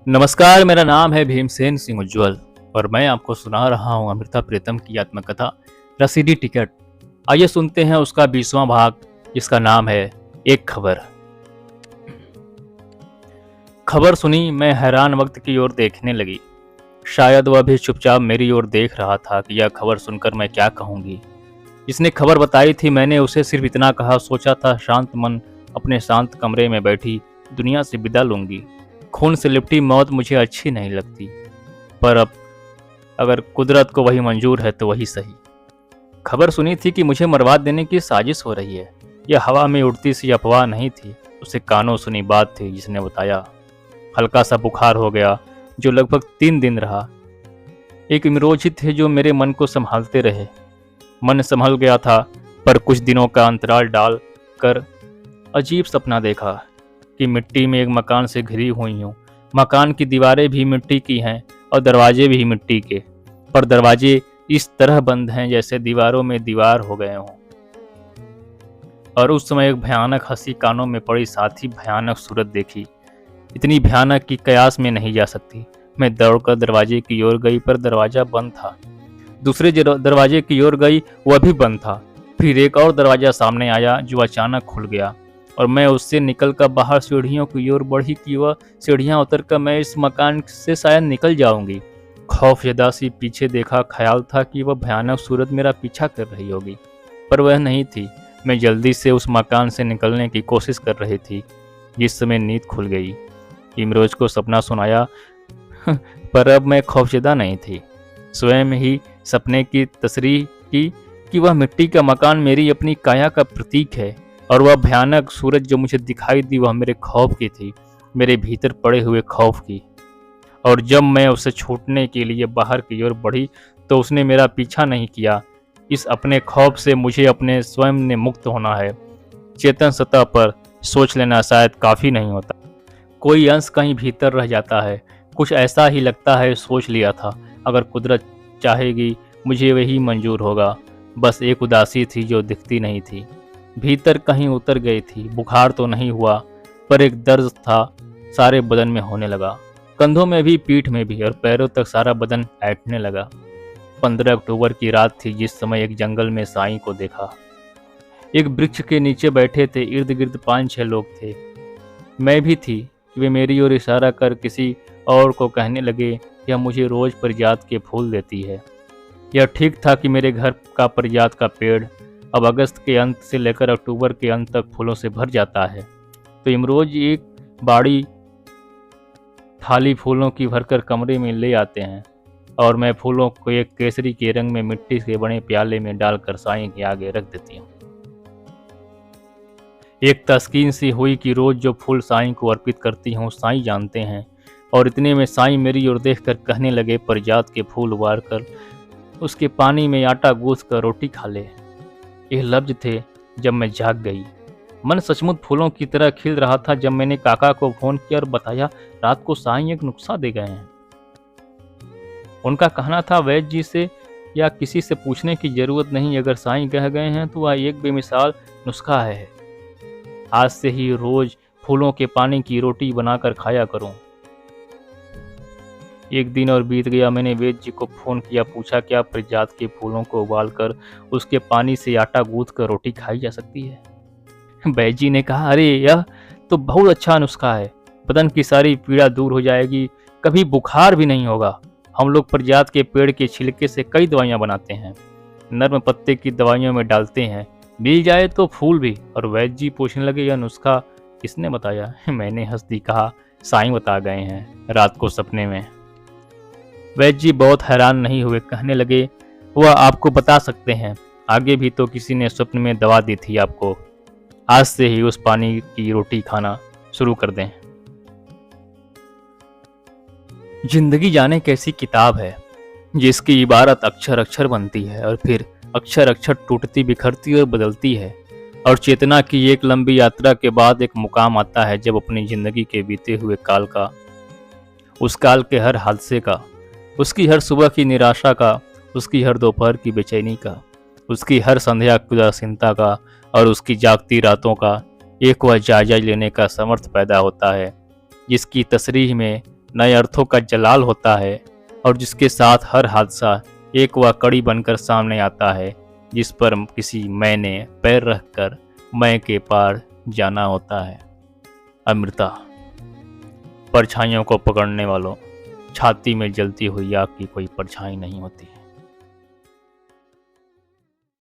नमस्कार, मेरा नाम है भीमसेन सिंह उज्ज्वल और मैं आपको सुना रहा हूँ अमृता प्रीतम की आत्मकथा रसीदी टिकट। आइए सुनते हैं उसका 20वां भाग, जिसका नाम है एक खबर। खबर सुनी, मैं हैरान वक्त की ओर देखने लगी। शायद वह भी चुपचाप मेरी ओर देख रहा था कि यह खबर सुनकर मैं क्या कहूँगी। जिसने खबर बताई थी, मैंने उसे सिर्फ इतना कहा, सोचा था शांत मन अपने शांत कमरे में बैठी दुनिया से विदा लूंगी। खून से लिपटी मौत मुझे अच्छी नहीं लगती, पर अब अगर कुदरत को वही मंजूर है तो वही सही। खबर सुनी थी कि मुझे मरवा देने की साजिश हो रही है। यह हवा में उड़ती सी अफवाह नहीं थी, उसे कानों सुनी बात थी। जिसने बताया, हल्का सा बुखार हो गया जो लगभग 3 दिन रहा। एक इमरोज ही थे जो मेरे मन को संभालते रहे। मन संभल गया था, पर कुछ दिनों का अंतराल डाल कर अजीब सपना देखा कि मिट्टी में एक मकान से घिरी हुई हूँ। मकान की दीवारें भी मिट्टी की हैं और दरवाजे भी मिट्टी के, पर दरवाजे इस तरह बंद हैं जैसे दीवारों में दीवार हो गए हों। और उस समय एक भयानक हंसी कानों में पड़ी, साथ ही भयानक सूरत देखी, इतनी भयानक कि कयास में नहीं जा सकती। मैं दौड़कर दरवाजे की ओर गई, पर दरवाजा बंद था। दूसरे दरवाजे की ओर गई, वह भी बंद था। फिर एक और दरवाजा सामने आया जो अचानक खुल गया और मैं उससे निकलकर बाहर सीढ़ियों की ओर बढ़ी कि वह सीढ़ियां उतरकर मैं इस मकान से शायद निकल जाऊंगी। खौफजदा सी पीछे देखा, ख्याल था कि वह भयानक सूरत मेरा पीछा कर रही होगी, पर वह नहीं थी। मैं जल्दी से उस मकान से निकलने की कोशिश कर रही थी। जिस समय नींद खुल गई, इमरोज को सपना सुनाया पर अब मैं खौफजदा नहीं थी। स्वयं ही सपने की तस्रीह की कि वह मिट्टी का मकान मेरी अपनी काया का प्रतीक है और वह भयानक सूरज जो मुझे दिखाई दी वह मेरे खौफ की थी, मेरे भीतर पड़े हुए खौफ की। और जब मैं उसे छूटने के लिए बाहर की ओर बढ़ी तो उसने मेरा पीछा नहीं किया। इस अपने खौफ से मुझे अपने स्वयं ने मुक्त होना है। चेतन सतह पर सोच लेना शायद काफ़ी नहीं होता, कोई अंश कहीं भीतर रह जाता है। कुछ ऐसा ही लगता है सोच लिया था, अगर कुदरत चाहेगी मुझे वही मंजूर होगा। बस एक उदासी थी जो दिखती नहीं थी, भीतर कहीं उतर गई थी। बुखार तो नहीं हुआ, पर एक दर्द था, सारे बदन में होने लगा, कंधों में भी, पीठ में भी, और पैरों तक सारा बदन ऐंठने लगा। 15 अक्टूबर की रात थी, जिस समय एक जंगल में साईं को देखा। एक वृक्ष के नीचे बैठे थे, इर्द गिर्द 5-6 लोग थे। मैं भी थी कि वे मेरी ओर इशारा कर किसी और को कहने लगे, यह मुझे रोज परिजात के फूल देती है। यह ठीक था कि मेरे घर का परिजात का पेड़ अब अगस्त के अंत से लेकर अक्टूबर के अंत तक फूलों से भर जाता है। तो इमरोज एक बाड़ी थाली फूलों की भरकर कमरे में ले आते हैं और मैं फूलों को एक केसरी के रंग में मिट्टी के बड़े प्याले में डालकर साईं के आगे रख देती हूँ। एक तस्कीन सी हुई कि रोज जो फूल साईं को अर्पित करती हूँ साईं जानते हैं। और इतने में साईं मेरी ओर देखकर कहने लगे, परिजात के फूल उबार कर उसके पानी में आटा गूंथ कर रोटी खा ले। यह लफ्ज थे जब मैं जाग गई। मन सचमुच फूलों की तरह खिल रहा था जब मैंने काका को फोन किया और बताया, रात को साईं एक नुस्खा दे गए हैं। उनका कहना था, वैद्य जी से या किसी से पूछने की जरूरत नहीं, अगर साईं कह गए हैं तो वह एक बेमिसाल नुस्खा है। आज से ही रोज फूलों के पानी की रोटी बनाकर खाया करूं। एक दिन और बीत गया। मैंने वैद्य जी को फोन किया, पूछा क्या परिजात के फूलों को उबालकर उसके पानी से आटा गूंथ कर रोटी खाई जा सकती है। वैद्य जी ने कहा, अरे यह तो बहुत अच्छा नुस्खा है, बदन की सारी पीड़ा दूर हो जाएगी, कभी बुखार भी नहीं होगा। हम लोग परिजात के पेड़ के छिलके से कई दवाइयाँ बनाते हैं, नर्म पत्ते की दवाइयों में डालते हैं, मिल जाए तो फूल भी। और वैद्य जी पूछने लगे, यह नुस्खा किसने बताया? मैंने हंस दी, कहा साईं बता गए हैं रात को सपने में। वैद्य जी बहुत हैरान नहीं हुए, कहने लगे, वह आपको बता सकते हैं, आगे भी तो किसी ने स्वप्न में दवा दी थी आपको। आज से ही उस पानी की रोटी खाना शुरू कर दें। जिंदगी जाने कैसी किताब है जिसकी इबारत अक्षर अक्षर बनती है और फिर अक्षर अक्षर टूटती बिखरती और बदलती है। और चेतना की एक लंबी यात्रा के बाद एक मुकाम आता है जब अपनी जिंदगी के बीते हुए काल का, उस काल के हर हादसे का, उसकी हर सुबह की निराशा का, उसकी हर दोपहर की बेचैनी का, उसकी हर संध्या की उदासीनता का और उसकी जागती रातों का एक वह जायजा लेने का समर्थ पैदा होता है जिसकी तसरीह में नए अर्थों का जलाल होता है और जिसके साथ हर हादसा एक वह कड़ी बनकर सामने आता है जिस पर किसी मैं ने पैर रखकर मैं के पार जाना होता है। अमृता। परछाइयों को पकड़ने वालों, छाती में जलती हुई आग की कोई परछाई नहीं होती।